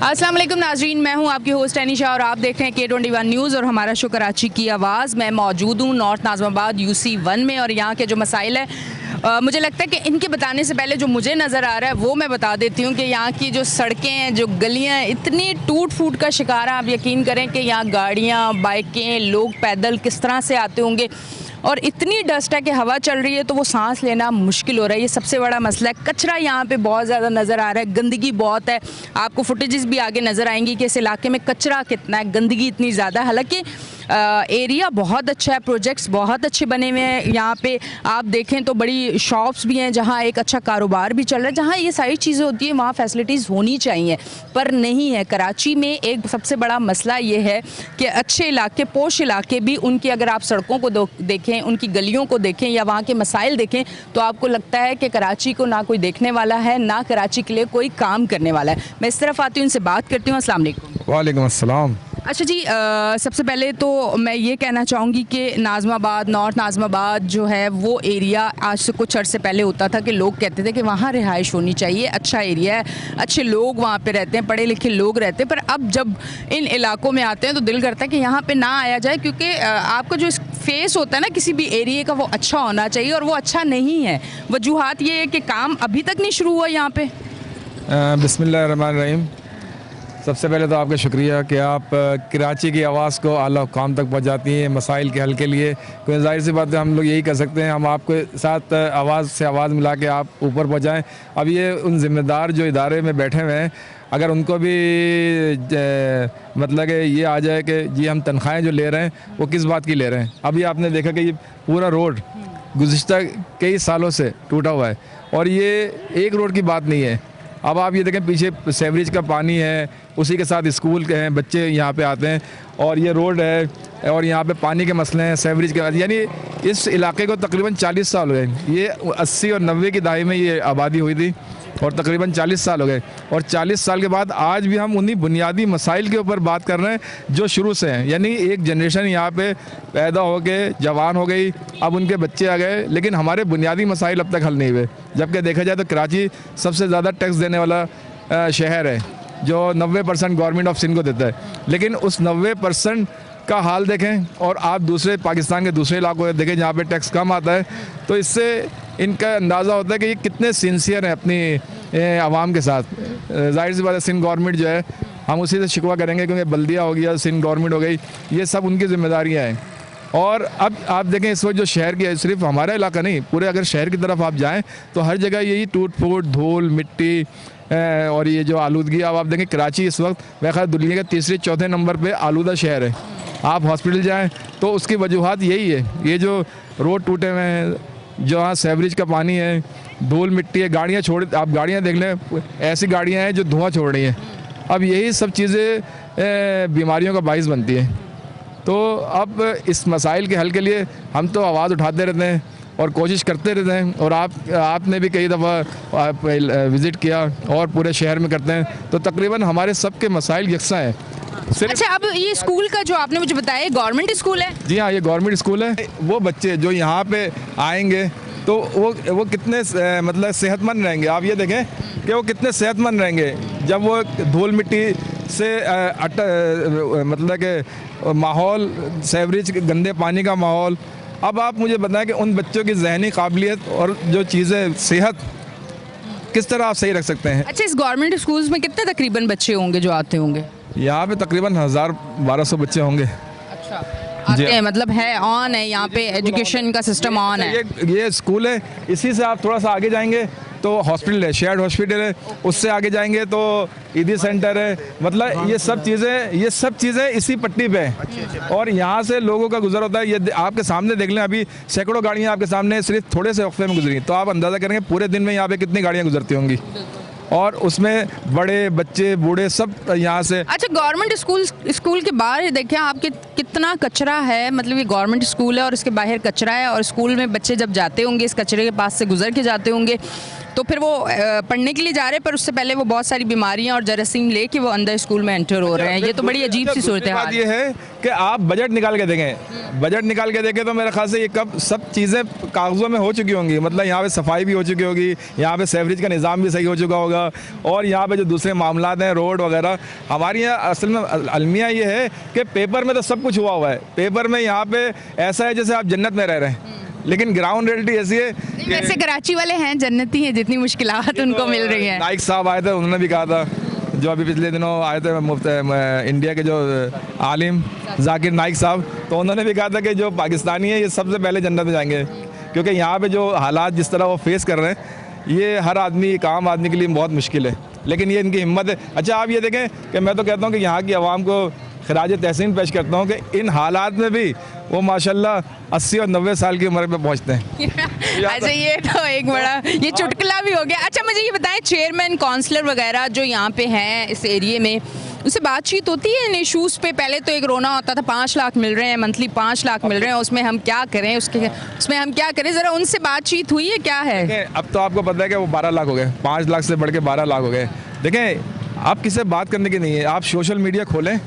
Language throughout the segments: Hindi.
अस्सलाम वालेकुम नाजरीन, मैं हूं आपकी होस्ट अनीशा और आप देख रहे हैं K21 न्यूज़ और हमारा शो कराची की आवाज़। मैं मौजूद हूं नॉर्थ नाज़िमाबाद UC1 में और यहाँ के जो मसाइल है मुझे लगता है कि इनके बताने से पहले जो मुझे नज़र आ रहा है वो मैं बता देती हूँ कि यहाँ की जो सड़कें हैं, जो गलियाँ हैं, इतनी टूट फूट का शिकार है। आप यकीन करें कि यहाँ गाड़ियाँ, बाइकें, लोग पैदल किस तरह से आते होंगे और इतनी डस्ट है कि हवा चल रही है तो वो सांस लेना मुश्किल हो रहा है। ये सबसे बड़ा मसला है। कचरा यहाँ पे बहुत ज़्यादा नज़र आ रहा है, गंदगी बहुत है। आपको फुटेजेस भी आगे नज़र आएंगी कि इस इलाके में कचरा कितना है, गंदगी इतनी ज़्यादा है। हालांकि एरिया बहुत अच्छा है, प्रोजेक्ट्स बहुत अच्छे बने हुए हैं। यहाँ पे आप देखें तो बड़ी शॉप्स भी हैं जहाँ एक अच्छा कारोबार भी चल रहा है। जहाँ ये सारी चीज़ें होती हैं वहाँ फैसिलिटीज़ होनी चाहिए, पर नहीं है। कराची में एक सबसे बड़ा मसला ये है कि अच्छे इलाके, पोश इलाके भी, उनकी अगर आप सड़कों को देखें, उनकी गलियों को देखें या वहाँ के मसाइल देखें तो आपको लगता है कि कराची को ना कोई देखने वाला है, ना कराची के लिए कोई काम करने वाला है। मैं इस तरफ आती हूँ, उनसे बात करती हूँ। अस्सलाम वालेकुम। वालेकुम अस्सलाम। अच्छा जी, सबसे पहले तो मैं ये कहना चाहूँगी कि नाज़िमाबाद, नॉर्थ नाज़िमाबाद जो है वो एरिया आज से कुछ अर्से पहले होता था कि लोग कहते थे कि वहाँ रिहाइश होनी चाहिए, अच्छा एरिया है, अच्छे लोग वहाँ पे रहते हैं, पढ़े लिखे लोग रहते हैं। पर अब जब इन इलाकों में आते हैं तो दिल करता है कि यहाँ पे ना आया जाए, क्योंकि आपका जो फेस होता है ना किसी भी एरिए का, वो अच्छा होना चाहिए और वो अच्छा नहीं है। वजूहात ये है कि काम अभी तक नहीं शुरू हुआ यहाँ पे। बिस्मिल्लाहिर्रहमानिर्रहीम। सबसे पहले तो आपका शुक्रिया कि आप कराची की आवाज़ को आला हुक्काम तक पहुँचाती हैं मसाइल के हल के लिए। कोई ज़ाहिर सी बात है, हम लोग यही कर सकते हैं, हम आपके साथ आवाज़ से आवाज़ मिला के आप ऊपर पहुँचाएँ। अब ये उन ज़िम्मेदार जो इदारे में बैठे हुए हैं, अगर उनको भी मतलब कि ये आ जाए कि जी हम तनख्वाहें जो ले रहे हैं वो किस बात की ले रहे हैं। अभी आपने देखा कि ये पूरा रोड गुज़िश्ता कई सालों से टूटा हुआ है और ये एक रोड की बात नहीं है। अब आप ये देखें, पीछे सेवरेज का पानी है, उसी के साथ स्कूल के हैं, बच्चे यहाँ पे आते हैं और ये रोड है और यहाँ पे पानी के मसले हैं, सेवरेज के, यानी इस इलाके को तकरीबन 40 साल हो गए। ये 80 और 90 की दहाई में ये आबादी हुई थी और तकरीबन 40 साल हो गए और 40 साल के बाद आज भी हम उन्हीं बुनियादी मसाइल के ऊपर बात कर रहे हैं जो शुरू से हैं। यानी एक जनरेशन यहाँ पे पैदा हो गए, जवान हो गई, अब उनके बच्चे आ गए, लेकिन हमारे बुनियादी मसाइल अब तक हल नहीं हुए। जबकि देखा जाए तो कराची सबसे ज़्यादा टैक्स देने वाला शहर है जो 90% गवर्नमेंट ऑफ सिंध को देता है, लेकिन उस 90% का हाल देखें और आप दूसरे पाकिस्तान के दूसरे इलाकों में देखें जहाँ पे टैक्स कम आता है, तो इससे इनका अंदाज़ा होता है कि ये कितने सिंसियर हैं अपनी आवाम के साथ। जाहिर सी बात है, सिंध गवर्नमेंट जो है, हम उसी से शिकवा करेंगे क्योंकि बल्दिया हो गया, सिंध गवर्नमेंट हो गई, ये सब उनकी जिम्मेदारियाँ हैं। और अब आप देखें इस वक्त जो शहर की है, सिर्फ हमारा इलाका नहीं, पूरे अगर शहर की तरफ आप जाएँ तो हर जगह यही टूट फूट, धूल, मिट्टी और ये जो आलूदगी। अब आप देखें कराची इस वक्त वैसे दुनिया के तीसरे चौथे नंबर पे आलूदा शहर है। आप हॉस्पिटल जाएं तो उसकी वजूहात यही है, ये जो रोड टूटे हुए हैं, जहाँ सेवरेज का पानी है, धूल मिट्टी है, गाड़ियाँ छोड़, आप गाड़ियाँ देख लें, ऐसी गाड़ियाँ हैं जो धुआं छोड़ रही हैं। अब यही सब चीज़ें बीमारियों का बाइस बनती हैं। तो अब इस मसाइल के हल के लिए हम तो आवाज़ उठाते रहते हैं और कोशिश करते रहते हैं और आपने भी कई दफ़ा विज़िट किया और पूरे शहर में करते हैं, तो तकरीबन हमारे सबके मसाइल यकसा हैं। अच्छा, अब ये स्कूल का जो आपने मुझे बताया, गवर्नमेंट स्कूल है? जी हाँ, ये गवर्नमेंट स्कूल है। वो बच्चे जो यहाँ पे आएंगे तो वो कितने मतलब सेहतमंद रहेंगे। आप ये देखें कि वो कितने सेहतमंद रहेंगे जब वो धूल मिट्टी से मतलब कि माहौल, सेवरेज गंदे पानी का माहौल। अब आप मुझे बताएं कि उन बच्चों की जहनी काबिलियत और जो चीज़ें, सेहत किस तरह आप सही रख सकते हैं। अच्छा, इस गवर्नमेंट स्कूल्स में कितने तकरीबन बच्चे होंगे जो आते होंगे? यहाँ पे तकरीबन 1000-1200 बच्चे होंगे। अच्छा, आते हैं, मतलब है, ऑन है यहाँ पे, एजुकेशन का सिस्टम ऑन है। ये स्कूल है। इसी से आप थोड़ा सा आगे जाएंगे तो हॉस्पिटल है, शेयर्ड हॉस्पिटल है। उससे आगे जाएंगे तो ईदी सेंटर है। मतलब ये सब चीज़ें इसी पट्टी पे हैं और यहाँ से लोगों का गुजर होता है। ये आपके सामने देख लें, अभी सैकड़ों गाड़ियाँ आपके सामने सिर्फ थोड़े से वक्फे में गुजरी, तो आप अंदाज़ा करेंगे पूरे दिन में यहाँ पे कितनी गाड़ियाँ गुजरती होंगी और उसमें बड़े बच्चे बूढ़े सब यहाँ से। अच्छा, गवर्नमेंट स्कूल के बाहर देखें आपके कितना कचरा है। मतलब ये गवर्नमेंट स्कूल है और इसके बाहर कचरा है और स्कूल में बच्चे जब जाते होंगे इस कचरे के पास से गुजर के जाते होंगे तो फिर वो पढ़ने के लिए जा रहे हैं, पर उससे पहले वो बहुत सारी बीमारियां और जरासीम लेके वो अंदर स्कूल में एंटर हो रहे हैं। ये तो बड़ी अजीब सी सूरत है। बात ये है कि आप बजट निकाल के देखें, बजट निकाल के देखें तो मेरे ख्याल से ये कब सब चीज़ें कागज़ों में हो चुकी होंगी। मतलब यहाँ पे सफाई भी हो चुकी होगी, यहाँ पे सेवरेज का निज़ाम भी सही हो चुका होगा, और यहाँ पे जो दूसरे मामलात हैं, रोड वगैरह, हमारे यहाँ असल में अलमिया ये है कि पेपर में तो सब कुछ हुआ है। पेपर में यहाँ पे ऐसा है जैसे आप जन्नत में रह रहे हैं, लेकिन ग्राउंड रियलिटी ऐसी है कि वैसे कराची वाले हैं जन्नती हैं, जितनी मुश्किलात उनको मिल रही हैं। नाइक साहब आए थे, उन्होंने भी कहा था, जो अभी पिछले दिनों आए थे मुफ्त इंडिया के जो आलिम जाकिर नाइक साहब, तो उन्होंने भी कहा था कि जो पाकिस्तानी है ये सबसे पहले जन्नत में जाएंगे, क्योंकि यहाँ पे जो हालात जिस तरह वो फेस कर रहे हैं, ये हर आदमी, एक आम आदमी के लिए बहुत मुश्किल है, लेकिन ये इनकी हिम्मत है। अच्छा, आप ये देखें कि मैं तो कहता हूँ कि यहाँ की आवाम को खराज तहसीन पेश करता हूँ कि इन हालात में भी वो माशाल्लाह 80 और 90 साल की उम्र में पहुँचते हैं। अच्छा, ये तो एक बड़ा ये चुटकुला भी हो गया। अच्छा, मुझे ये बताएं, चेयरमैन काउंसलर वगैरह जो यहाँ पे हैं इस एरिए में, उससे बातचीत होती है इन इशूज़ पे? पहले तो एक रोना होता था 5 लाख मिल रहे हैं, मंथली 5 लाख मिल रहे हैं, उसमें हम क्या करें, उसमें हम क्या करें, ज़रा उनसे बातचीत हुई है? क्या है अब तो आपको पता है कि वो 12 लाख हो गए, 5 लाख से बढ़ के 12 लाख हो गए। देखें, आप किसी बात करने की नहीं है, आप सोशल मीडिया खोलें,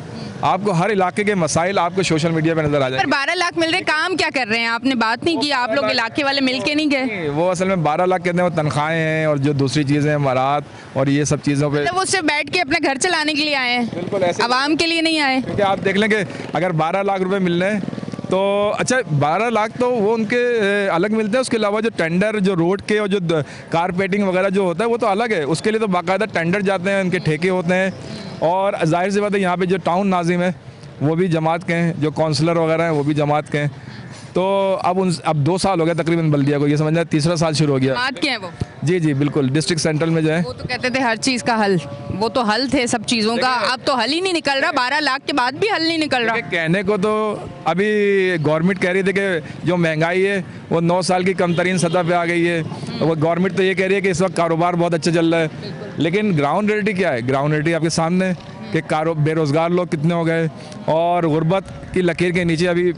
आपको हर इलाके के मसाइल आपको सोशल मीडिया पे नजर आ जाए। पर 12 लाख मिल रहे, काम क्या कर रहे हैं? आपने बात नहीं की? आप लोग इलाके वाले मिल के नहीं गए? वो असल में 12 लाख कहते हैं वो तनख्वाहें हैं और जो दूसरी चीज़ें हैं, मरात और ये सब चीज़ों पे, मतलब वो सिर्फ बैठ के अपने घर चलाने के लिए आए हैं, बिल्कुल ऐसे आवाम के लिए नहीं आए। क्योंकि आप देख लें कि अगर 12 लाख रुपए मिल रहे हैं तो अच्छा, 12 लाख तो वो उनके अलग मिलते हैं, उसके अलावा जो टेंडर, जो रोड के और जो कारपेटिंग वगैरह जो होता है वो तो अलग है, उसके लिए तो बाकायदा टेंडर जाते हैं, उनके ठेके होते हैं। और जाहिर सी बात है यहाँ पे जो टाउन नाजिम है वो भी जमात के हैं, जो काउंसलर वगैरह हैं वो भी जमात के हैं। तो अब 2 साल हो गए तकरीबन बल्दिया को, ये समझना 3रा साल शुरू हो गया। बात क्या है वो? जी बिल्कुल, डिस्ट्रिक्ट सेंट्रल में जो है वो तो कहते थे हर चीज़ का हल, वो तो हल थे सब चीज़ों का, अब तो हल ही नहीं निकल रहा। 12 लाख के बाद भी हल नहीं निकल रहा। कहने को तो अभी गवर्नमेंट कह रही थी कि जो महंगाई है वो 9 साल की कम तरीन सतह पे आ गई है। वो गवर्नमेंट तो ये कह रही है कि इस वक्त कारोबार बहुत अच्छा चल रहा है, लेकिन ग्राउंड रियलिटी क्या है? ग्राउंड रियलिटी आपके सामने है कि बेरोज़गार लोग कितने हो गए, और गुर्बत की लकीर के नीचे अभी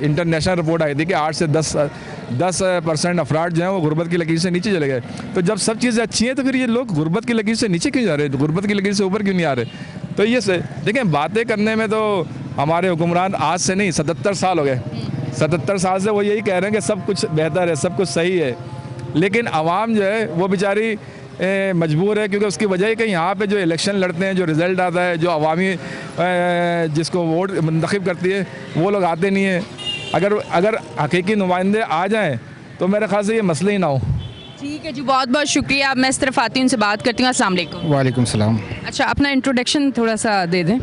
इंटरनेशनल रिपोर्ट आई थी कि 8 से 10% अफराद जो हैं वो गुर्बत की लकीर से नीचे चले गए। तो जब सब चीज़ें अच्छी हैं तो फिर ये लोग गुर्बत की लकीर से नीचे क्यों जा रहे हैं, गुर्बत की लकीर से ऊपर क्यों नहीं आ रहे? तो ये से देखें, बातें करने में तो हमारे हुक्मरान आज से नहीं 77 साल हो गए, 77 साल से वो यही कह रहे हैं कि सब कुछ बेहतर है, सब कुछ सही है, लेकिन आवाम जो है वो बेचारी मजबूर है, क्योंकि उसकी वजह है कि यहाँ पे जो इलेक्शन लड़ते हैं, जो रिज़ल्ट आता है, जो अवामी जिसको वोट मुंतखब करती है, वो लोग आते नहीं हैं। अगर हकीकी नुमाइंदे आ जाएं तो मेरे ख्याल से ये मसले ही ना हो। ठीक है जी, बहुत बहुत शुक्रिया। अब मैं इस तरफ आती हूँ, उनसे बात करती हूँ। अस्सलाम वालेकुम। वालेकुम सलाम। अच्छा, अपना इंट्रोडक्शन थोड़ा सा दे दें।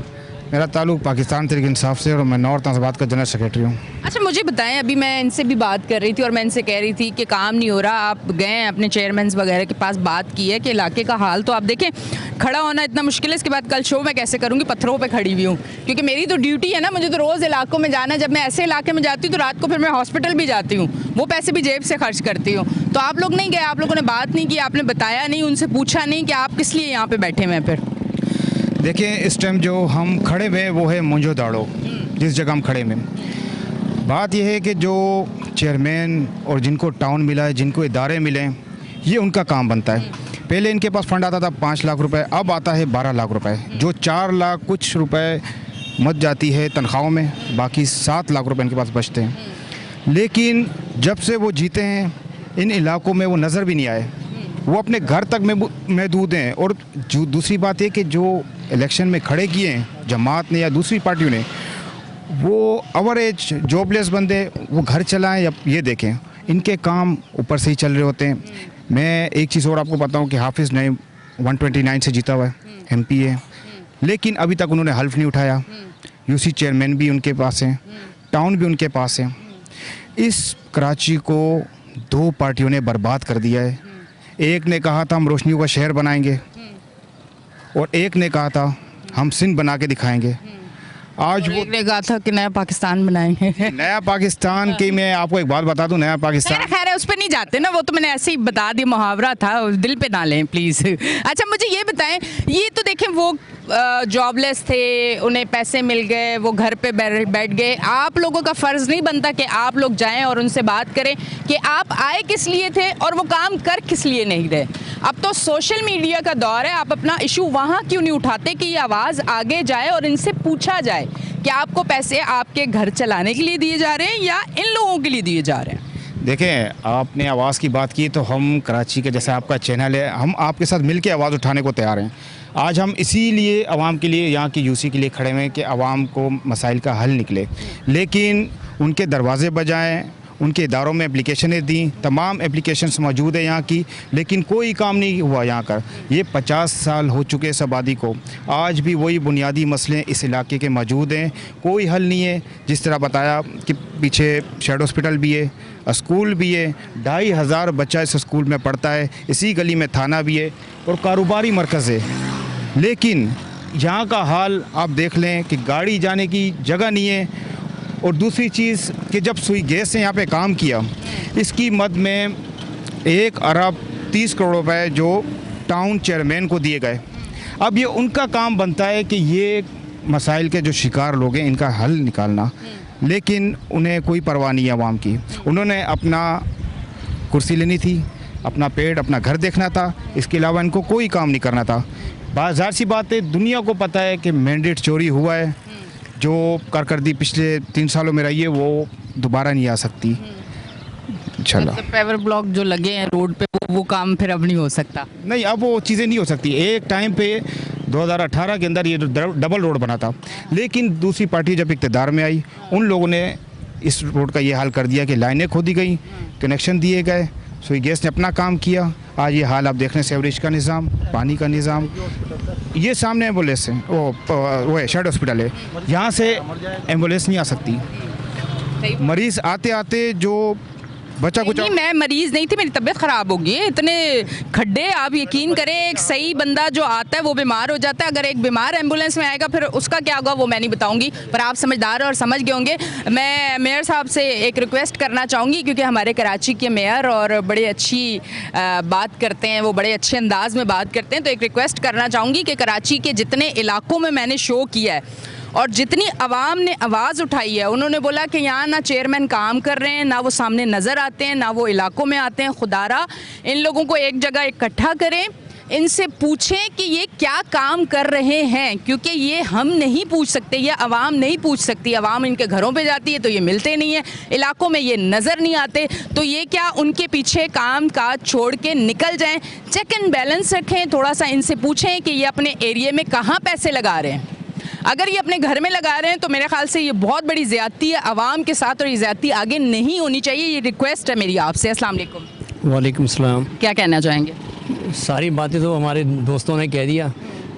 मेरा ताल्लुक पाकिस्तान तहरीक इंसाफ से, और मैं नॉर्थ नाज़िबाद का जनरल सेक्रेटरी हूँ। अच्छा, मुझे बताएं, अभी मैं इनसे भी बात कर रही थी और मैं इनसे कह रही थी कि काम नहीं हो रहा, आप गए हैं अपने चेयरमैन वगैरह के पास, बात की है कि इलाके का हाल तो आप देखें, खड़ा होना इतना मुश्किल है। इसके बाद कल शो मैं कैसे करूँगी, पत्थरों पे खड़ी हुई हूँ, क्योंकि मेरी तो ड्यूटी है ना, मुझे तो रोज़ इलाकों में जाना है। जब मैं ऐसे इलाके में जाती हूँ तो रात को फिर मैं हॉस्पिटल भी जाती हूँ, वो पैसे भी जेब से खर्च करती हूँ। तो आप लोग नहीं गए, आप लोगों ने बात नहीं की, आपने बताया नहीं, उनसे पूछा नहीं कि आप किस लिए यहाँ पर बैठे हुए हैं? फिर देखिए, इस टाइम जो हम खड़े हुए वो है मुंजो दाड़ो, जिस जगह हम खड़े हुए। बात यह है कि जो चेयरमैन और जिनको टाउन मिला है, जिनको इदारे मिले हैं, ये उनका काम बनता है। पहले इनके पास फंड आता था 5 लाख रुपए, अब आता है 12 लाख रुपए, जो 4 लाख कुछ रुपए मत जाती है तनख्वाहों में, बाकी 7 लाख रुपए इनके पास बचते हैं। लेकिन जब से वो जीते हैं, इन इलाकों में वो नज़र भी नहीं आए, वो अपने घर तक में महदूद हैं। और जो दूसरी बात है कि जो इलेक्शन में खड़े किए हैं जमात ने या दूसरी पार्टियों ने, वो एवरेज जॉबलेस बंदे वो घर चलाएं या ये देखें, इनके काम ऊपर से ही चल रहे होते हैं। मैं एक चीज़ और आपको बताऊं कि हाफिज़ नईम 129 से जीता हुआ है, MP है, लेकिन अभी तक उन्होंने हल्फ नहीं उठाया। UC चेयरमैन भी उनके पास हैं, टाउन भी उनके पास है। इस कराची को 2 पार्टियों ने बर्बाद कर दिया है। एक ने कहा था हम रोशनियों का शहर बनाएंगे, और एक ने कहा था हम सिंध बना के दिखाएंगे। आज वो एक ने कहा था कि नया पाकिस्तान बनाएंगे। नया पाकिस्तान की मैं आपको एक बात बता दूं, नया पाकिस्तान खैर है, उस पर नहीं जाते ना, वो तो मैंने ऐसे ही बता दिया, मुहावरा था, दिल पे ना लें प्लीज़। अच्छा, मुझे ये बताएं, ये तो देखें वो जॉबलेस थे, उन्हें पैसे मिल गए, वो घर पे बैठ गए। आप लोगों का फ़र्ज़ नहीं बनता कि आप लोग जाएं और उनसे बात करें कि आप आए किस लिए थे और वो काम कर किस लिए नहीं रहे। अब तो सोशल मीडिया का दौर है, आप अपना इशू वहाँ क्यों नहीं उठाते कि ये आवाज़ आगे जाए और इनसे पूछा जाए कि आपको पैसे आपके घर चलाने के लिए दिए जा रहे हैं या इन लोगों के लिए दिए जा रहे हैं। देखें, आपने आवाज़ की बात की तो हम कराची के, जैसे आपका चैनल है, हम आपके साथ मिल के आवाज़ उठाने को तैयार हैं। आज हम इसीलिए आवाम के लिए, यहाँ की यूसी के लिए खड़े हुए हैं कि आवाम को मसाइल का हल निकले, लेकिन उनके दरवाज़े बजाएं, उनके इदारों में एप्लीकेशनें दी, तमाम एप्लीकेशंस मौजूद है यहाँ की, लेकिन कोई काम नहीं हुआ यहाँ का। ये 50 साल हो चुके इस आबादी को, आज भी वही बुनियादी मसले इस इलाके के मौजूद हैं, कोई हल नहीं है। जिस तरह बताया कि पीछे शेड हॉस्पिटल भी है, स्कूल भी है, 2500 बच्चा इस स्कूल में पढ़ता है, इसी गली में थाना भी है और कारोबारी मरकज़ है, लेकिन यहाँ का हाल आप देख लें कि गाड़ी जाने की जगह नहीं है। और दूसरी चीज़ कि जब सुई गैस ने यहाँ पे काम किया, इसकी मद में 1 अरब 30 करोड़ रुपए जो टाउन चेयरमैन को दिए गए। अब ये उनका काम बनता है कि ये मसाइल के जो शिकार लोग हैं इनका हल निकालना, लेकिन उन्हें कोई परवाह नहीं है आवाम की। उन्होंने अपना कुर्सी लेनी थी, अपना पेट, अपना घर देखना था, इसके अलावा इनको कोई काम नहीं करना था। बाजार सी बात है, दुनिया को पता है कि मैंडेट चोरी हुआ है, जो कारकर्दगी पिछले 3 सालों में रही है वो दोबारा नहीं आ सकती इंशाल्लाह। पेवर ब्लॉक जो लगे हैं रोड पे वो काम फिर अब नहीं हो सकता। नहीं, अब वो चीज़ें नहीं हो सकती। एक टाइम पे 2018 के अंदर ये डबल रोड बना था, लेकिन दूसरी पार्टी जब इक़्तिदार में आई, उन लोगों ने इस रोड का ये हाल कर दिया कि लाइनें खोदी गई, कनेक्शन दिए गए, सुई गैस ने अपना काम किया। आज ये हाल आप देख रहे हैं, सीवरेज का निज़ाम, पानी का निज़ाम। ये सामने एम्बुलेंस है, वो है शेड हॉस्पिटल है, यहाँ से एम्बुलेंस नहीं आ सकती। मरीज़ आते आते जो बचा कुछ, नहीं, मैं मरीज़ नहीं थी, मेरी तबीयत ख़राब होगी। इतने खड्डे, आप यकीन करें, एक सही बंदा जो आता है वो बीमार हो जाता है। अगर एक बीमार एम्बुलेंस में आएगा फिर उसका क्या होगा वो मैं नहीं बताऊंगी, पर आप समझदार हैं और समझ गए होंगे। मैं मेयर साहब से एक रिक्वेस्ट करना चाहूँगी, क्योंकि हमारे कराची के मेयर और बड़ी अच्छी बात करते हैं, वो बड़े अच्छे अंदाज में बात करते हैं, तो एक रिक्वेस्ट करना चाहूँगी कि कराची के जितने इलाकों में मैंने शो किया है और जितनी आवाम ने आवाज़ उठाई है, उन्होंने बोला कि यहाँ ना चेयरमैन काम कर रहे हैं, ना वो सामने नज़र आते हैं, ना वो इलाकों में आते हैं। खुदारा इन लोगों को एक जगह इकट्ठा करें, इनसे पूछें कि ये क्या काम कर रहे हैं, क्योंकि ये हम नहीं पूछ सकते, ये आवाम नहीं पूछ सकती। आवाम इनके घरों पे जाती है तो ये मिलते नहीं है, इलाकों में ये नज़र नहीं आते, तो ये क्या उनके पीछे काम काज छोड़ के निकल जाएं। चेक एंड बैलेंस रखें, थोड़ा सा इनसे पूछें कि ये अपने एरिए में कहाँ पैसे लगा रहे हैं। अगर ये अपने घर में लगा रहे हैं तो मेरे ख्याल से ये बहुत बड़ी ज़्यादती है आवाम के साथ, और ये ज़्यादती आगे नहीं होनी चाहिए। ये रिक्वेस्ट है मेरी आपसे। अस्सलाम वालेकुम। वालेकुम सलाम। क्या कहना चाहेंगे? सारी बातें तो हमारे दोस्तों ने कह दिया।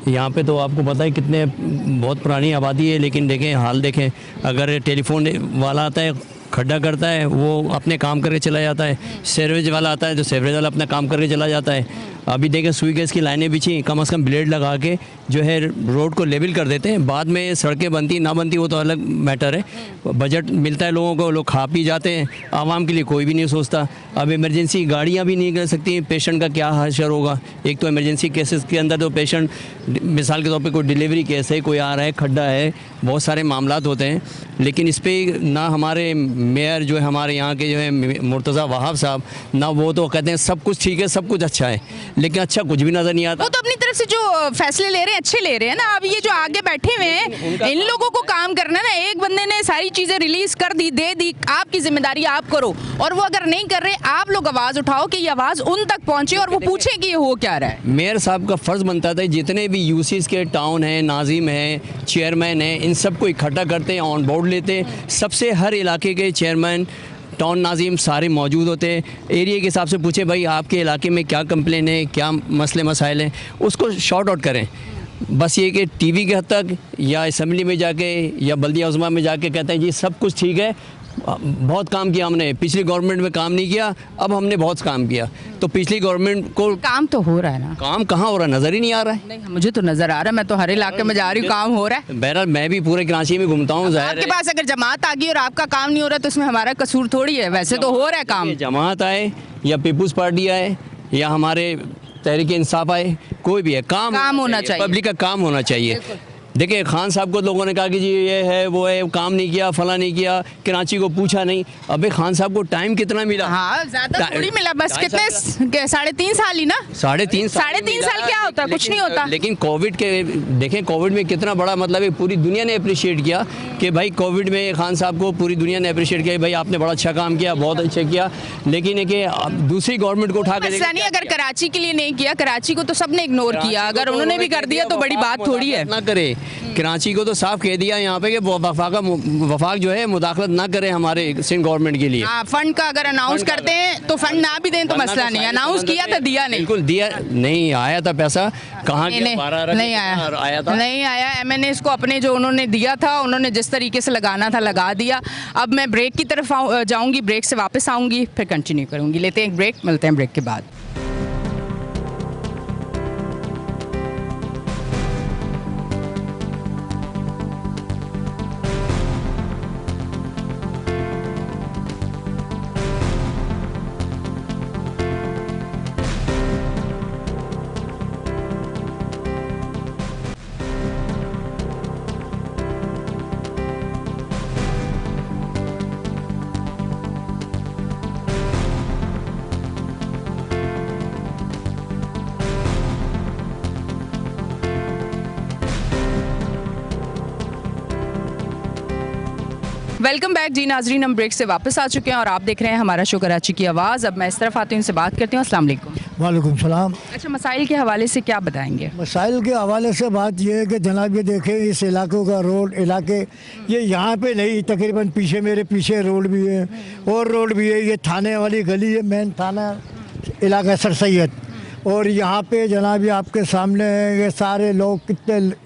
यहाँ पे तो आपको पता है कितने बहुत पुरानी आबादी है, लेकिन देखें हाल देखें, अगर टेलीफोन वाला आता है खड्डा करता है वो अपने काम करके चला जाता है, सीवरेज वाला आता है तो सीवरेज वाला अपना काम करके चला जाता है। अभी देखें सुई गैस की लाइनें बिछी, कम से कम ब्लेड लगा के जो है रोड को लेवल कर देते हैं। बाद में सड़कें बनती ना बनती वो तो अलग मैटर है, बजट मिलता है लोगों को, लोग खा पी जाते हैं, आवाम के लिए कोई भी नहीं सोचता। अब इमरजेंसी गाड़ियाँ भी नहीं कर सकती, पेशेंट का क्या हाशर होगा। एक तो इमरजेंसी केसेस के अंदर तो पेशेंट, मिसाल के तौर पर कोई डिलीवरी केस है, कोई आ रहा है, खड्डा है, बहुत सारे मामलात होते हैं, लेकिन इस पर ना हमारे मेयर जो है हमारे यहाँ के जो है मुर्तज़ा वहाब साहब, ना वो तो कहते हैं सब कुछ ठीक है, सब कुछ अच्छा है, लेकिन अच्छा कुछ भी नज़र नहीं आता। वो तो अपनी तरफ से जो फैसले ले रहे हैं अच्छे ले रहे हैं ना। अब ये जो आगे बैठे हुए हैं इन लोगों को काम करना है ना। एक बंदे ने सारी चीज़ें रिलीज़ कर दी, दे दी, आपकी जिम्मेदारी आप करो, और वो अगर नहीं कर रहे आप लोग आवाज़ उठाओ कि ये आवाज़ उन तक पहुँचे और वो पूछे कि ये हो क्या रहा है। मेयर साहब का फ़र्ज़ बनता था जितने भी यूसीज़ के टाउन हैं, नाजिम हैं, चेयरमैन हैं, इन सबको इकट्ठा करते हैं, ऑन बोर्ड लेते हैं। सबसे हर इलाके के चेयरमैन, टाउन नाजिम सारे मौजूद होते हैं। एरिया के हिसाब से पूछे भाई आपके इलाके में क्या कंप्लेन है, क्या मसले मसाइल हैं, उसको शॉर्ट आउट करें। बस ये कि टीवी के हद तक या असम्बली में जाके या बल्दिया उज़्मा में जाके कहते हैं जी सब कुछ ठीक है, बहुत काम किया हमने, पिछली गवर्नमेंट में काम नहीं किया, अब हमने बहुत काम किया। तो पिछली गवर्नमेंट को काम तो हो रहा है ना, काम कहाँ हो रहा है, नज़र ही नहीं आ रहा है। नहीं मुझे तो नज़र आ रहा है, मैं तो हर इलाके में जा रही हूँ, काम हो रहा है। बहरहाल मैं भी पूरे कराची में घूमता हूँ। आपके पास अगर जमात आ गई और आपका काम नहीं हो रहा तो इसमें हमारा कसूर थोड़ी है, वैसे तो हो रहा है काम। जमात आए या पीपुल्स पार्टी आए या हमारे तहरीक इंसाफ आए, कोई भी है, काम होना चाहिए। पब्लिक का काम होना चाहिए। देखिए खान साहब को लोगों ने कहा कि जी ये है वो है, काम नहीं किया, फला नहीं किया, कराची को पूछा नहीं। अबे खान साहब को टाइम कितना मिला? हाँ ज्यादा थोड़ी मिला, बस कितने 3.5 साल ही ना। 3.5 साल क्या होता है? कुछ नहीं होता। लेकिन कोविड के देखें, कोविड में कितना बड़ा मतलब है, पूरी दुनिया ने अप्रिशिएट किया कि भाई कोविड में खान साहब को पूरी दुनिया ने अप्रिशिएट किया, भाई आपने बड़ा अच्छा काम किया, बहुत अच्छा किया। लेकिन है कि दूसरी गवर्नमेंट को उठा के मसला नहीं, अगर कराची के लिए नहीं किया, कराची को तो सबने इग्नोर किया, अगर उन्होंने भी कर दिया तो बड़ी बात थोड़ी है। ना करे, कराची को तो साफ कह दिया यहाँ पे कि वफाक जो है मुदाखलत ना करे हमारे सिंध गवर्नमेंट के लिए। हाँ, फंड का अगर अनाउंस करते हैं तो फंड ना भी दें तो मसला नहीं, अनाउंस किया था, दिया नहीं। बिल्कुल दिया नहीं, आया था पैसा, कहाँ गया? नहीं आया था, नहीं आया। मैंने इसको अपने जो उन्होंने दिया था, उन्होंने जिस तरीके से लगाना था लगा दिया। अब मैं ब्रेक की तरफ जाऊंगी, ब्रेक से वापस आऊंगी, फिर कंटिन्यू करूंगी। लेते हैं एक ब्रेक, मिलते हैं ब्रेक के बाद। वेलकम बैक जी नाजरीन, हम ब्रेक से वापस आ चुके हैं और आप देख रहे हैं हमारा शो कराची की आवाज़। अब मैं इस तरफ आती हूँ, इनसे बात करती हूँ। अस्सलाम वालेकुम। वालेकुम सलाम। अच्छा, मसाइल के हवाले से क्या बताएंगे? मसाइल के हवाले से बात यह है कि जनाब ये देखें, इस इलाकों का रोड इलाके ये यहाँ पे नहीं, तकरीबन पीछे मेरे पीछे रोड भी है और रोड भी है। ये थाने वाली गली है, मेन थाना इलाका सर सैयद, और यहाँ पे जनाब ये आपके सामने है, ये सारे लोग कितने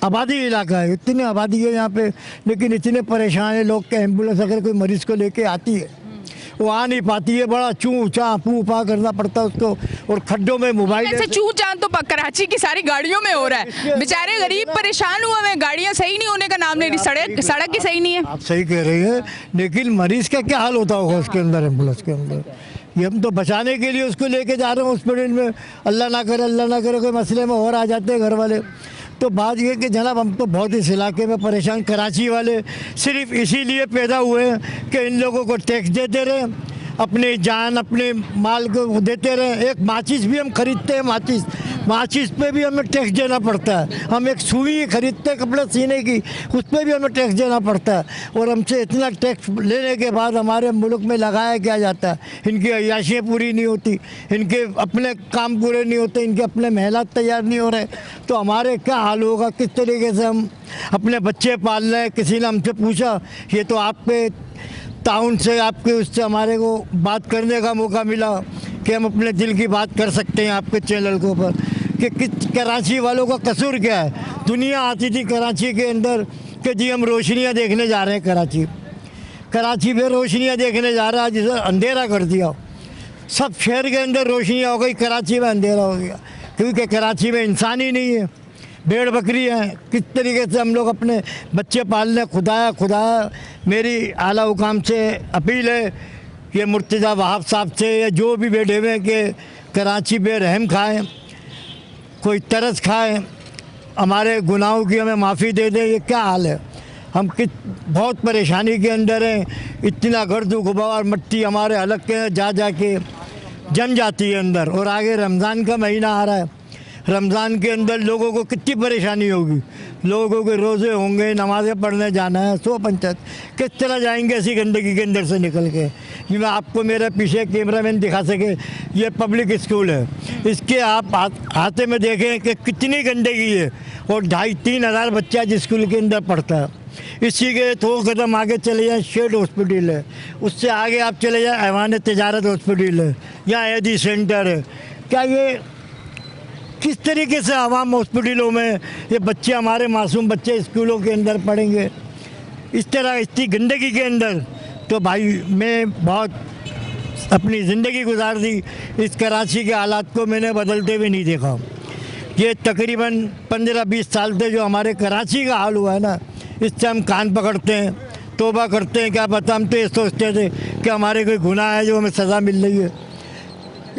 आबादी इलाका है, इतनी आबादी है यहाँ पे, लेकिन इतने परेशान है लोग कि एम्बुलेंस अगर कोई मरीज़ को लेके आती है वो आ नहीं पाती है, बड़ा चूँ चाँ पू पा करना पड़ता है उसको, और खड्डों में मोबाइल ऐसे चूँ चाँ तो कराची की सारी गाड़ियों में हो रहा है। बेचारे गरीब परेशान हुए हैं, गाड़ियाँ सही नहीं होने का नाम नहीं रही, सड़क ही सही नहीं है। आप सही कह रही हैं, लेकिन मरीज़ का क्या हाल होता होगा उसके अंदर, एम्बुलेंस के अंदर। ये हम तो बचाने के लिए उसको लेके जा रहे हैं हॉस्पिटल में, अल्लाह ना करे कोई मसले में और आ जाते हैं घर वाले। तो बात ये कि जनाब हम तो बहुत इस इलाके में परेशान, कराची वाले सिर्फ इसीलिए पैदा हुए हैं कि इन लोगों को टैक्स देते रहे, अपनी जान अपने माल को देते रहे। एक माचिस भी हम खरीदते हैं, माचिस पे भी हमें टैक्स देना पड़ता है। हम एक सुई खरीदते हैं कपड़े सीने की, उस पर भी हमें टैक्स देना पड़ता है। और हमसे इतना टैक्स लेने के बाद हमारे मुल्क में लगाया क्या जाता है, इनकी अय्याशियाँ पूरी नहीं होती, इनके अपने काम पूरे नहीं होते, इनके अपने मेहनत तैयार नहीं हो रहे, तो हमारे क्या हाल होगा, किस तरीके से हम अपने बच्चे पाल रहे हैं। किसी ने हमसे पूछा, ये तो आप पे टाउन से आपके उससे हमारे को बात करने का मौका मिला कि हम अपने दिल की बात कर सकते हैं आपके चैनल के ऊपर, कि कराची वालों का कसूर क्या है। दुनिया आती थी कराची के अंदर कि जी हम रोशनियाँ देखने जा रहे हैं, कराची में रोशनियाँ देखने जा रहा है, जिसे अंधेरा कर दिया। सब शहर के अंदर रोशनियाँ हो गई, कराची में अंधेरा हो गया, क्योंकि कराची में इंसान ही नहीं है, भेड़ बकरी हैं। किस तरीके से हम लोग अपने बच्चे पाल रहे। खुदाया मेरी आला हुकाम से अपील है, ये मुर्तज़ा वहाब साहब से या जो भी बैठे हुए हैं कि कराची में रहम खाएं, कोई तरस खाएं, हमारे गुनाहों की हमें माफ़ी दे दें। ये क्या हाल है, हम बहुत परेशानी के अंदर हैं। इतना गर्द गुबार मट्टी हमारे हलक के जा के जम जाती है अंदर, और आगे रमज़ान का महीना आ रहा है। रमज़ान के अंदर लोगों को कितनी परेशानी होगी, लोगों के रोज़े होंगे, नमाज़ें पढ़ने जाना है, 100 पंचायत किस तरह जाएंगे ऐसी गंदगी के अंदर से निकल के। ये मैं आपको मेरे पीछे कैमरामैन दिखा सके, ये पब्लिक स्कूल है, इसके आप हाथे में देखें कि कितनी गंदगी है, और 2,500-3 हज़ार बच्चा जिस स्कूल के अंदर पढ़ता है। इसी के 2 कदम आगे चले जाएँ शेड हॉस्पिटल है, उससे आगे आप चले जाएँ ऐवान तिजारत हॉस्पिटल है, या एदी सेंटर है। क्या ये किस तरीके से आवाम हॉस्पिटलों में ये बच्चे, हमारे मासूम बच्चे स्कूलों के अंदर पढ़ेंगे इस तरह इतनी गंदगी के अंदर? तो भाई मैं बहुत अपनी ज़िंदगी गुजार दी, इस कराची के हालात को मैंने बदलते हुए नहीं देखा। ये तकरीबन 15-20 साल से जो हमारे कराची का हाल हुआ है ना, इससे हम कान पकड़ते हैं, तौबा करते हैं। क्या पता, हम तो ये सोचते थे कि हमारे कोई गुनाह है जो हमें सज़ा मिल रही है।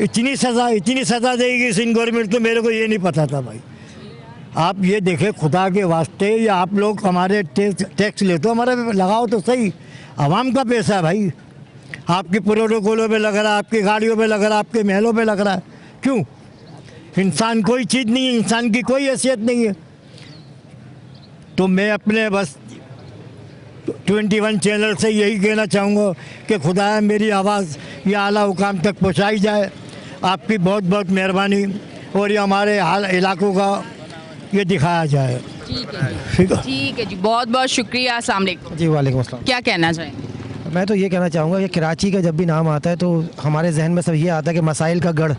इतनी सज़ा देगी सिंध गवर्नमेंट, तो मेरे को ये नहीं पता था भाई। आप ये देखें खुदा के वास्ते, या आप लोग हमारे टैक्स लेते हो, हमारा लगाओ तो सही, आवाम का पैसा है भाई। आपके प्रोटोकॉलों पे लग रहा है, आपकी गाड़ियों पे लग रहा है, आपके महलों पे लग रहा है, क्यों? इंसान कोई चीज़ नहीं है, इंसान की कोई हैसियत नहीं है। तो मैं अपने बस 21 चैनल से यही कहना चाहूँगा कि खुदा मेरी आवाज़ ये आला हुकाम तक पहुँचाई जाए। आपकी बहुत बहुत मेहरबानी, और ये हमारे हाल इलाकों का ये दिखाया जाए। ठीक है जी, बहुत बहुत शुक्रिया। अस्सलाम वालेकुम। जी वालेकुम अस्सलाम। क्या कहना चाहेंगे? मैं तो ये कहना चाहूँगा कि कराची का जब भी नाम आता है तो हमारे जहन में सब ये आता है कि मसाइल का गढ़,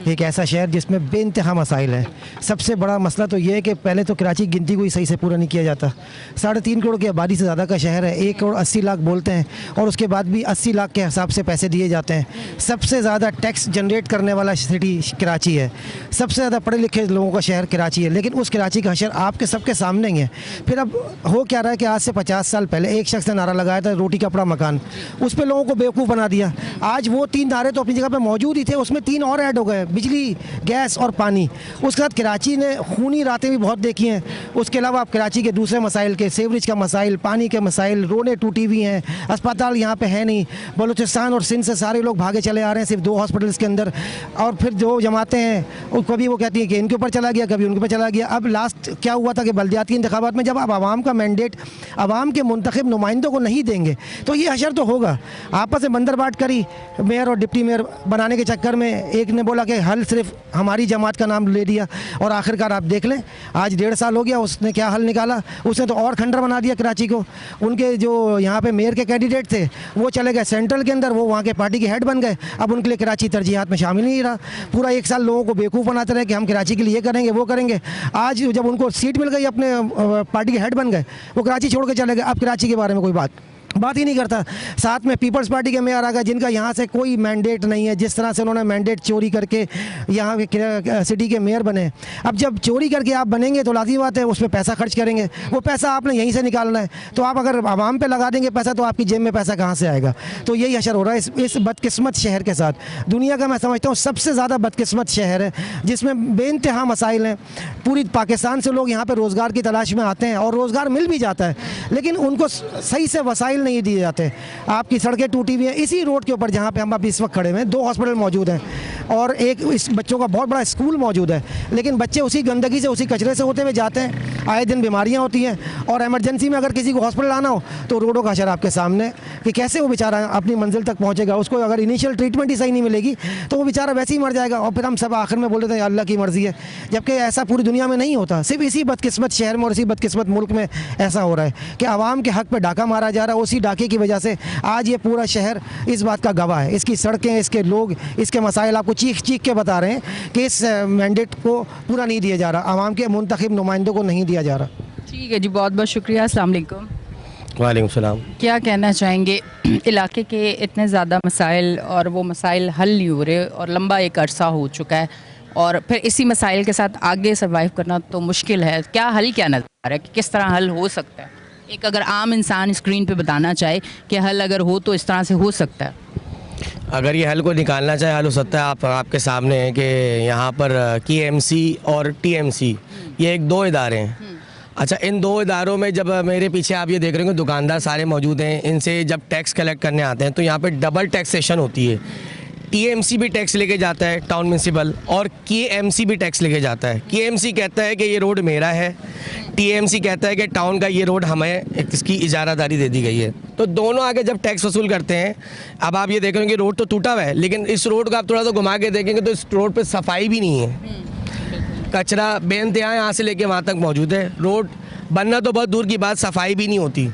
एक ऐसा शहर जिसमें बेइंतहा मसाइल हैं। सबसे बड़ा मसला तो ये है कि पहले तो कराची की गिनती कोई सही से पूरा नहीं किया जाता। 3.5 करोड़ की आबादी से ज़्यादा का शहर है, 1 करोड़ 80 लाख बोलते हैं, और उसके बाद भी 80 लाख के हिसाब से पैसे दिए जाते हैं। सबसे ज़्यादा टैक्स जनरेट करने वाला सिटी कराची है, सबसे ज़्यादा पढ़े लिखे लोगों का शहर कराची है, लेकिन उस कराची का हशर आपके सबके सामने ही है। फिर अब हो क्या रहा है कि आज से 50 साल पहले एक शख्स ने नारा लगाया था रोटी कपड़ा मकान, उस पर लोगों को बेवकूफ़ बना दिया। आज वो 3 नारे तो अपनी जगह पे मौजूद ही थे, उसमें 3 और ऐड हो गए, बिजली, गैस और पानी। उसके बाद कराची ने खूनी रातें भी बहुत देखी हैं। उसके अलावा आप कराची के दूसरे मसाइल के, सेवरेज का मसाइल, पानी के मसाइल, रोडें टूटी हुई हैं, अस्पताल यहाँ पे है नहीं। बलूचिस्तान और सिंध से सारे लोग भागे चले आ रहे हैं सिर्फ 2 हॉस्पिटल्स के अंदर। और फिर जो जमातें हैं कभी वो कहती हैं कि इनके ऊपर चला गया, कभी उनके ऊपर चला गया। अब लास्ट क्या हुआ था कि बल्दियाती इंतखाबात में जब आप आवाम का मैंडेट आवाम के मुंतखब नुमाइंदों को नहीं देंगे तो ये हशर तो होगा। आपस में बंदरबाट करी मेयर और डिप्टी मेयर बनाने के चक्कर में, एक ने बोला कि हल सिर्फ हमारी जमात का नाम ले दिया, और आखिरकार आप देख लें आज 1.5 साल हो गया, उसने क्या हल निकाला? उसने तो और खंडर बना दिया कराची को। उनके जो यहाँ पे मेयर के कैंडिडेट थे वो चले गए सेंट्रल के अंदर, वो वहाँ के पार्टी के हेड बन गए। अब उनके लिए कराची तरजीहात में शामिल नहीं रहा। पूरा 1 साल लोगों को बेवकूफ़ बनाते रहे कि हम कराची के लिए ये करेंगे वो करेंगे। आज जब उनको सीट मिल गई, अपने पार्टी के हेड बन गए, वो कराची छोड़ के चले गए। अब कराची के बारे में कोई बात ही नहीं करता। साथ में पीपल्स पार्टी के मेयर आ गए जिनका यहाँ से कोई मैंडेट नहीं है। जिस तरह से उन्होंने मैंडेट चोरी करके यहाँ के सिटी के मेयर बने। अब जब चोरी करके आप बनेंगे तो लाज़मी बात है उस पर पैसा खर्च करेंगे, वो पैसा आपने यहीं से निकालना है। तो आप अगर आवाम पे लगा देंगे पैसा तो आपकी जेब में पैसा कहाँ से आएगा? तो यही असर हो रहा है इस बदकिस्मत शहर के साथ। दुनिया का मैं समझता हूँ सबसे ज़्यादा बदकिस्मत शहर है जिसमें बेइंतहा मसाइल हैं। पूरी पाकिस्तान से लोग यहाँ पर रोज़गार की तलाश में आते हैं और रोज़गार मिल भी जाता है, लेकिन उनको सही से वसाइल नहीं दिए जाते। आपकी सड़कें टूटी हुई हैं। इसी रोड के ऊपर जहाँ पे हम अभी इस वक्त खड़े हुए हैं 2 हॉस्पिटल मौजूद हैं और एक इस बच्चों का बहुत बड़ा स्कूल मौजूद है, लेकिन बच्चे उसी गंदगी से उसी कचरे से होते हुए जाते हैं। आए दिन बीमारियाँ होती हैं और एमरजेंसी में अगर किसी को हॉस्पिटल आना हो तो रोडों का असर आपके सामने कि कैसे वो बेचारा अपनी मंजिल तक पहुँचेगा। उसको अगर इनिशियल ट्रीटमेंट ही सही नहीं मिलेगी तो वो बेचारा वैसे ही मर जाएगा और फिर हम सब आखिर में बोल देते हैं अल्लाह की मर्ज़ी है, जबकि ऐसा पूरी दुनिया में नहीं होता। सिर्फ इसी बदकिस्मत शहर में और इसी बदकिस्मत मुल्क में ऐसा हो रहा है कि आवाम के हक़ पर डाका मारा जा रहा है। उसी डाके की वजह से आज ये पूरा शहर इस बात का गवाह है। इसकी सड़कें, इसके लोग, इसके मसाइल आपको चीख चीख के बता रहे हैं कि इस मैंडेट को पूरा नहीं दिया जा रहा, आवाम के मुंतखब नुमाइंदों को नहीं दिया जा रहा। ठीक है जी, बहुत बहुत शुक्रिया। अस्सलाम वालेकुम। वालेकुम सलाम। क्या कहना चाहेंगे, इलाके के इतने ज़्यादा मसाइल और वो मसाइल हल नहीं हो रहे और लंबा एक अरसा हो चुका है और फिर इसी मसाइल के साथ आगे सर्वाइव करना तो मुश्किल है। क्या हल क्या नज़र आ रहा है कि किस तरह हल हो सकता है? एक अगर आम इंसान स्क्रीन पे बताना चाहे कि हल अगर हो तो इस तरह से हो सकता है। अगर ये हल को निकालना चाहे हल हो सकता है। आपके सामने है कि यहाँ पर KMC और TMC ये 2 इदारे हैं। अच्छा, इन 2 इदारों में जब मेरे पीछे आप ये देख रहे हो दुकानदार सारे मौजूद हैं, इनसे जब टैक्स कलेक्ट करने आते हैं तो यहाँ पे डबल टैक्सेशन होती है। TMC भी टैक्स लेके जाता है टाउन म्यूनसिपल और KMC भी टैक्स लेके जाता है। KMC कहता है कि ये रोड मेरा है, TMC कहता है कि टाउन का ये रोड हमें इसकी इजारादारी दे दी गई है। तो दोनों आगे जब टैक्स वसूल करते हैं, अब आप ये देख रहे हो कि रोड तो टूटा हुआ है, लेकिन इस रोड को आप थोड़ा सा घुमा के देखेंगे तो इस रोड पे सफाई भी नहीं है। कचरा बेइंतहा यहाँ से लेके वहाँ तक मौजूद है। रोड बनना तो बहुत दूर की बात, सफाई भी नहीं होती।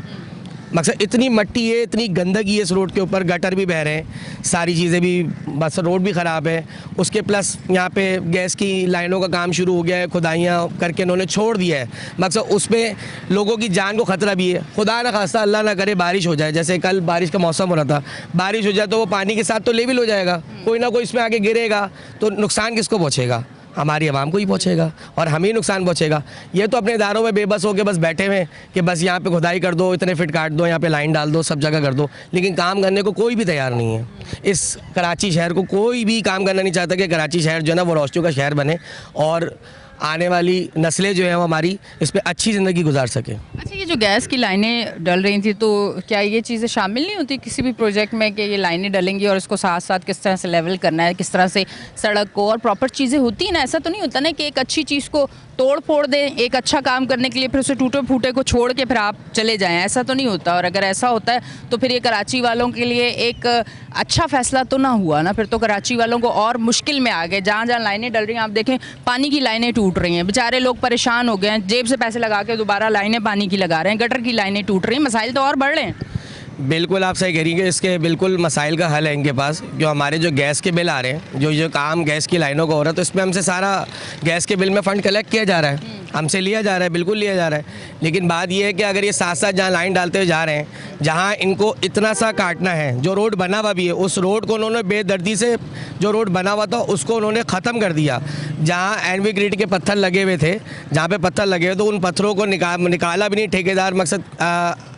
मकसद इतनी मट्टी है, इतनी गंदगी है इस रोड के ऊपर, गटर भी बह रहे हैं, सारी चीज़ें भी, बस रोड भी ख़राब है। उसके प्लस यहाँ पे गैस की लाइनों का काम शुरू हो गया है, खुदाइयाँ करके इन्होंने छोड़ दिया है। मकसद उसमें लोगों की जान को ख़तरा भी है। खुदा न खास्ता अल्लाह ना करे बारिश हो जाए, जैसे कल बारिश का मौसम हो रहा था, बारिश हो जाए तो वो पानी के साथ तो लेवल हो जाएगा, कोई ना कोई इसमें आके गिरेगा तो नुकसान किसको पहुँचेगा? हमारी आवाम को ही पहुँचेगा और हमें ही नुकसान पहुँचेगा। ये तो अपने इदारों में बेबस हो के बस बैठे हुए हैं कि बस यहाँ पे खुदाई कर दो, इतने फिट काट दो, यहाँ पे लाइन डाल दो, सब जगह कर दो, लेकिन काम करने को कोई भी तैयार नहीं है। इस कराची शहर को कोई भी काम करना नहीं चाहता कि कराची शहर जो है ना वो रोशनियों का शहर बने और आने वाली नस्लें जो हैं वो हमारी इस पर अच्छी ज़िंदगी गुजार सकें। अच्छा, ये जो गैस की लाइनें डल रही थी तो क्या ये चीज़ें शामिल नहीं होती किसी भी प्रोजेक्ट में कि ये लाइनें डलेंगी और इसको साथ साथ किस तरह से लेवल करना है, किस तरह से सड़क को और प्रॉपर चीज़ें होती हैं ना? ऐसा तो नहीं होता ना कि एक अच्छी चीज़ को तोड़ फोड़ दें एक अच्छा काम करने के लिए, फिर उसे टूटे फूटे को छोड़ के फिर आप चले जाएं, ऐसा तो नहीं होता। और अगर ऐसा होता है तो फिर ये कराची वालों के लिए एक अच्छा फैसला तो ना हुआ ना, फिर तो कराची वालों को और मुश्किल में आ गए। जहाँ जहाँ लाइनें डल रही हैं आप देखें पानी की लाइनें टूट रही हैं, बेचारे लोग परेशान हो गए हैं, जेब से पैसे लगा के दोबारा लाइनें पानी की लगा रहे हैं, गटर की लाइनें टूट रही हैं, मसाइल तो और बढ़ रहे हैं। बिल्कुल आप सही कह रही हैं, इसके बिल्कुल मसाइल का हल है इनके पास। जो हमारे जो गैस के बिल आ रहे हैं, जो काम गैस की लाइनों का हो रहा है, तो इसमें हमसे सारा गैस के बिल में फ़ंड कलेक्ट किया जा रहा है, हमसे लिया जा रहा है, बिल्कुल लिया जा रहा है। लेकिन बात यह है कि अगर ये साथ साथ जहाँ लाइन डालते हुए जा रहे हैं, जहाँ इनको इतना सा काटना है, जो रोड बना हुआ भी है उस रोड को उन्होंने बेदर्दी से, जो रोड बना हुआ था उसको उन्होंने ख़त्म कर दिया। जहाँ एनवीग्रिड के पत्थर लगे हुए थे, जहाँ पे पत्थर लगे हुए तो उन पत्थरों को निकाला भी नहीं ठेकेदार, मकसद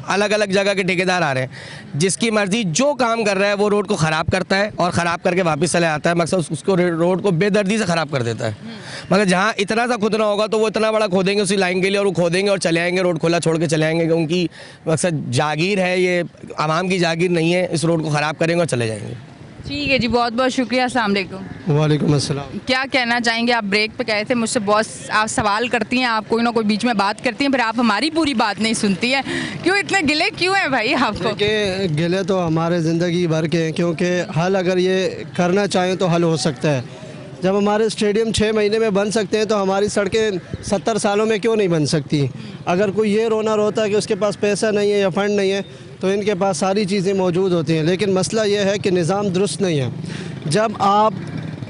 अलग अलग जगह के ठेकेदार आ रहे हैं, जिसकी मर्ज़ी जो काम कर रहा है वो रोड को ख़राब करता है और ख़राब करके वापस चले आता है, मकसद उसको रोड को बेदर्दी से ख़राब कर देता है। मगर जहाँ इतना सा खोदना होगा तो वो इतना बड़ा खोदेंगे उसी लाइन के लिए, और वो खोदेंगे और चले आएंगे, रोड खुला छोड़ के चले आएंगे, कि उनकी मकसद जागीर है, ये आवाम की जागीर नहीं है, इस रोड को ख़राब करेंगे और चले जाएंगे। ठीक है जी, बहुत बहुत शुक्रिया। अस्सलाम वालेकुम। वालेकुम अस्सलाम। क्या कहना चाहेंगे? आप ब्रेक पे कहे थे मुझसे बहुत आप सवाल करती हैं, आप कोई ना कोई बीच में बात करती हैं, फिर आप हमारी पूरी बात नहीं सुनती हैं, क्यों इतने गिले क्यों हैं भाई आपको? देखिए, गिले तो हमारे ज़िंदगी भर के हैं, क्योंकि हल अगर ये करना चाहें तो हल हो सकता है। जब हमारे स्टेडियम 6 महीने में बन सकते हैं तो हमारी सड़कें 70 सालों में क्यों नहीं बन सकती? अगर कोई ये रोना रोता है कि उसके पास पैसा नहीं है या फंड नहीं है, तो इनके पास सारी चीज़ें मौजूद होती हैं, लेकिन मसला ये है कि निज़ाम दुरुस्त नहीं है। जब आप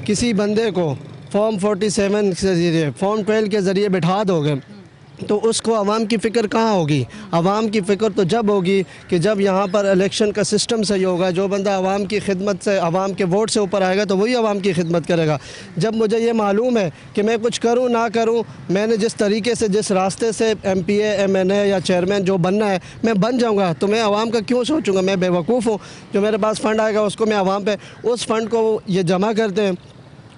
किसी बंदे को फॉर्म 47 के ज़रिए, फॉर्म 12 के ज़रिए बिठा दोगे तो उसको आवाम की फ़िक्र कहाँ होगी? आवाम की फ़िक्र तो जब होगी कि जब यहाँ पर इलेक्शन का सिस्टम सही होगा। जो बंदा आवाम की खिदमत से, आवाम के वोट से ऊपर आएगा तो वही आवाम की खिदमत करेगा। जब मुझे ये मालूम है कि मैं कुछ करूँ ना करूँ, मैंने जिस तरीके से, जिस रास्ते से MPA, MNA या चेयरमैन जो बनना है मैं बन जाऊँगा, तो मैं आवाम का क्यों सोचूँगा? मैं बेवकूफ़ हूँ? जो मेरे पास फ़ंड आएगा उसको मैं आवाम पे, उस फ़ंड को ये जमा करते हैं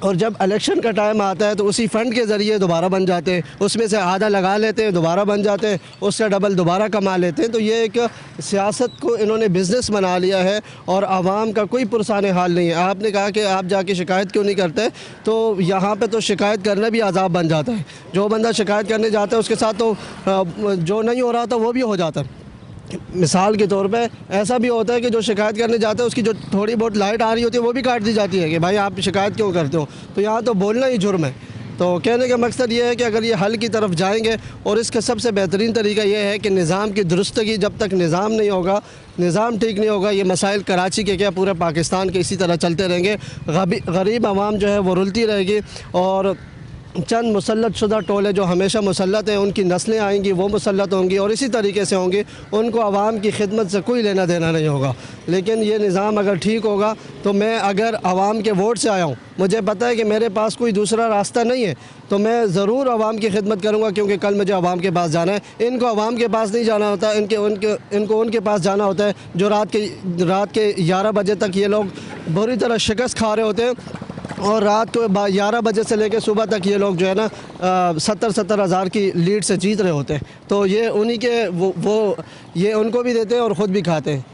और जब इलेक्शन का टाइम आता है तो उसी फ़ंड के ज़रिए दोबारा बन जाते हैं, उसमें से आधा लगा लेते हैं, दोबारा बन जाते हैं, उससे डबल दोबारा कमा लेते हैं। तो ये एक सियासत को इन्होंने बिज़नेस बना लिया है और आवाम का कोई पुरसान हाल नहीं है। आपने कहा कि आप जाके शिकायत क्यों नहीं करते, तो यहाँ पे तो शिकायत करना भी अजाब बन जाता है। जो बंदा शिकायत करने जाता है उसके साथ तो जो नहीं हो रहा था वो भी हो जाता है। मिसाल के तौर पे ऐसा भी होता है कि जो शिकायत करने जाता है उसकी जो थोड़ी बहुत लाइट आ रही होती है वो भी काट दी जाती है कि भाई आप शिकायत क्यों करते हो। तो यहाँ तो बोलना ही जुर्म है। तो कहने का मकसद ये है कि अगर ये हल की तरफ जाएंगे, और इसका सबसे बेहतरीन तरीका ये है कि निज़ाम की दुरुस्तगी, जब तक निज़ाम नहीं होगा, निज़ाम ठीक नहीं होगा, ये मसाइल कराची के क्या पूरे पाकिस्तान के इसी तरह चलते रहेंगे। गरीब आवाम जो है वो रुलती रहेगी और चंद मुसल्लत शुदा टोले जो हमेशा मुसल्लत हैं उनकी नस्लें आएंगी, वो मुसल्लत होंगी और इसी तरीके से होंगी। उनको आवाम की खिदमत से कोई लेना देना नहीं होगा। लेकिन ये निज़ाम अगर ठीक होगा तो मैं अगर आवाम के वोट से आया हूँ, मुझे पता है कि मेरे पास कोई दूसरा रास्ता नहीं है, तो मैं ज़रूर आवाम की खिदमत करूँगा, क्योंकि कल मुझे आवाम के पास जाना है। इनको आवाम के पास नहीं जाना होता, इनको उनके पास जाना होता है जो रात के 11 बजे तक ये लोग बुरी तरह शिकस्त खा रहे होते हैं और रात को 11 बजे से लेकर सुबह तक ये लोग जो है ना 70-70 हज़ार की लीड से जीत रहे होते हैं। तो ये उन्हीं के वो ये उनको भी देते हैं और ख़ुद भी खाते हैं।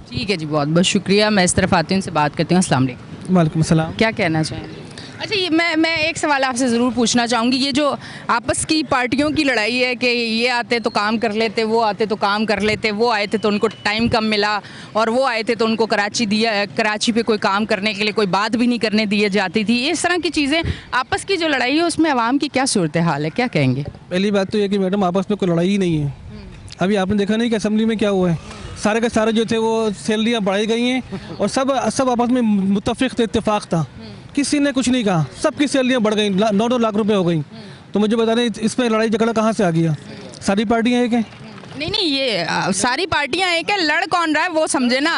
ठीक है जी, बहुत बहुत शुक्रिया। मैं इस तरफ आती हूँ, से बात करती हूँ। अस्सलाम वालेकुम। वालेकुम सलाम। क्या कहना चाहेंगे? अच्छा, ये मैं एक सवाल आपसे ज़रूर पूछना चाहूँगी। ये जो आपस की पार्टियों की लड़ाई है कि ये आते तो काम कर लेते, वो आते तो काम कर लेते, वो आए थे तो उनको टाइम कम मिला और वो आए थे तो उनको कराची पे कोई काम करने के लिए कोई बात भी नहीं करने दी जाती थी। इस तरह की चीज़ें, आपस की जो लड़ाई है उसमें आवाम की क्या सूरत हाल है, क्या कहेंगे? पहली बात तो ये कि मैडम आपस में कोई लड़ाई ही नहीं है। अभी आपने देखा नहीं कि असेंबली में क्या हुआ है, सारे के सारे जो थे वो सैलरियाँ बढ़ाई गई हैं और सब आपस में मुत्तफ़िक़ थे, इत्तेफाक था, किसी ने कुछ नहीं कहा, सबकी सैलरियाँ बढ़ गई, 9-9 लाख रुपए हो गई। तो मुझे बता दें इसमें लड़ाई झगड़ा कहाँ से आ गया? सारी पार्टियाँ एक हैं, नहीं ये सारी पार्टियां एक है, लड़ कौन रहा है वो समझे ना।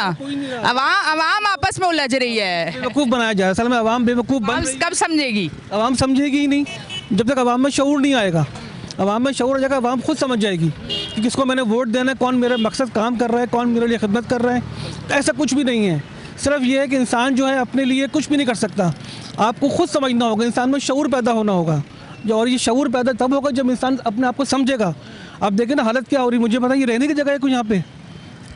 अवाम आपस में उलझ रही है। बेवकूफ़ बनाया जाए, असल में अवाम बेवकूफ़ बन अवाम कब समझेगी? अवाम समझेगी ही नहीं जब तक अवाम में शऊर नहीं आएगा। अवाम में शऊर आ जाएगा, अवाम खुद समझ जाएगी कि किसको मैंने वोट देना है, कौन मेरे मकसद काम कर रहा है, कौन मेरे लिए खिदमत कर रहा है। तो ऐसा कुछ भी नहीं है, सिर्फ ये है कि इंसान जो है अपने लिए कुछ भी नहीं कर सकता। आपको खुद समझना होगा, इंसान में शऊर पैदा होना होगा। और ये शऊर पैदा तब होगा जब इंसान अपने आप को समझेगा। अब देखिए ना हालत क्या हो रही, मुझे पता ये रहने की जगह है कुछ यहाँ पे,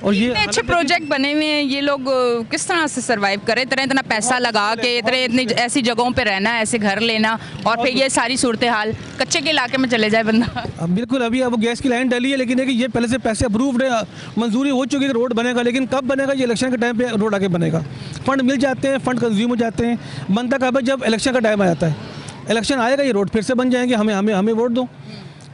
और ये इतने अच्छे प्रोजेक्ट बने हुए हैं, ये लोग किस तरह से सरवाइव करें? इतना पैसा लगा के इतनी ऐसी जगहों पे रहना, ऐसे घर लेना, और फिर ये सारी सूरत हाल, कच्चे के इलाके में चले जाए बंदा। अब बिल्कुल अभी अब गैस की लाइन डली है, लेकिन है कि ये पहले से पैसे अप्रूव्ड है, मंजूरी हो चुकी है कि रोड बनेगा, लेकिन कब बनेगा ये इलेक्शन के टाइम पे रोड आगे बनेगा। फंड मिल जाते हैं, फंड कंज्यूम हो जाते हैं, बनता कब है जब इलेक्शन का टाइम आ जाता है। इलेक्शन आएगा ये रोड फिर से बन जाएंगे, हमें वोट दो।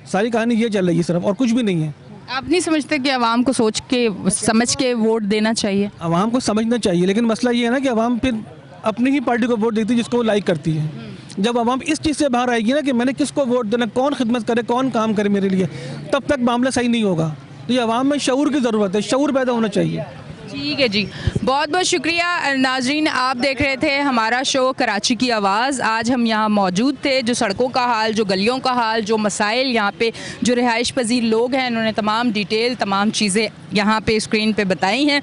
सारी कहानी ये चल रही है सिर्फ, और कुछ भी नहीं है। आप नहीं समझते कि आवाम को सोच के समझ के वोट देना चाहिए? आवाम को समझना चाहिए, लेकिन मसला ये है ना कि आवाम फिर अपनी ही पार्टी को वोट देती है जिसको वो लाइक करती है। जब आवाम इस चीज़ से बाहर आएगी ना कि मैंने किसको वोट देना, कौन खिदमत करे, कौन काम करे मेरे लिए, तब तक मामला सही नहीं होगा। तो ये आवाम में शऊर की ज़रूरत है, शऊर पैदा होना चाहिए। ठीक है जी, बहुत बहुत शुक्रिया नाजरीन। आप देख रहे थे हमारा शो कराची की आवाज़। आज हम यहाँ मौजूद थे। जो सड़कों का हाल, जो गलियों का हाल, जो मसाइल यहाँ पे जो रिहाइश पजीर लोग हैं, उन्होंने तमाम डिटेल, तमाम चीज़ें यहाँ पे स्क्रीन पे बताई हैं।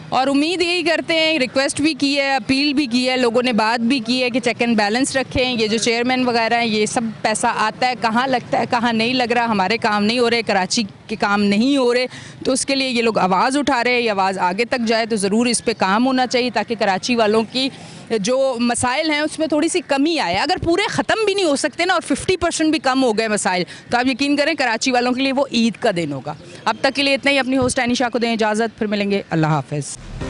और उम्मीद यही करते हैं, रिक्वेस्ट भी की है, अपील भी की है, लोगों ने बात भी की है कि चेक एंड बैलेंस रखें। ये जो चेयरमैन वगैरह हैं, ये सब पैसा आता है, कहाँ लगता है, कहाँ नहीं लग रहा, हमारे काम नहीं हो रहे, कराची के काम नहीं हो रहे, तो उसके लिए ये लोग आवाज़ उठा रहे हैं। ये आवाज़ आगे तक जाए तो ज़रूर इस पर काम होना चाहिए, ताकि कराची वालों की जो मसाइल हैं उसमें थोड़ी सी कमी आए। अगर पूरे ख़त्म भी नहीं हो सकते ना, और 50% भी कम हो गए मसाइल, तो आप यकीन करें कराची वालों के लिए वो ईद का दिन होगा। अब तक के लिए इतना ही। अपनी होस्ट ऐनिशा को दें इजाज़त, फिर मिलेंगे। अल्लाह हाफ़िज़।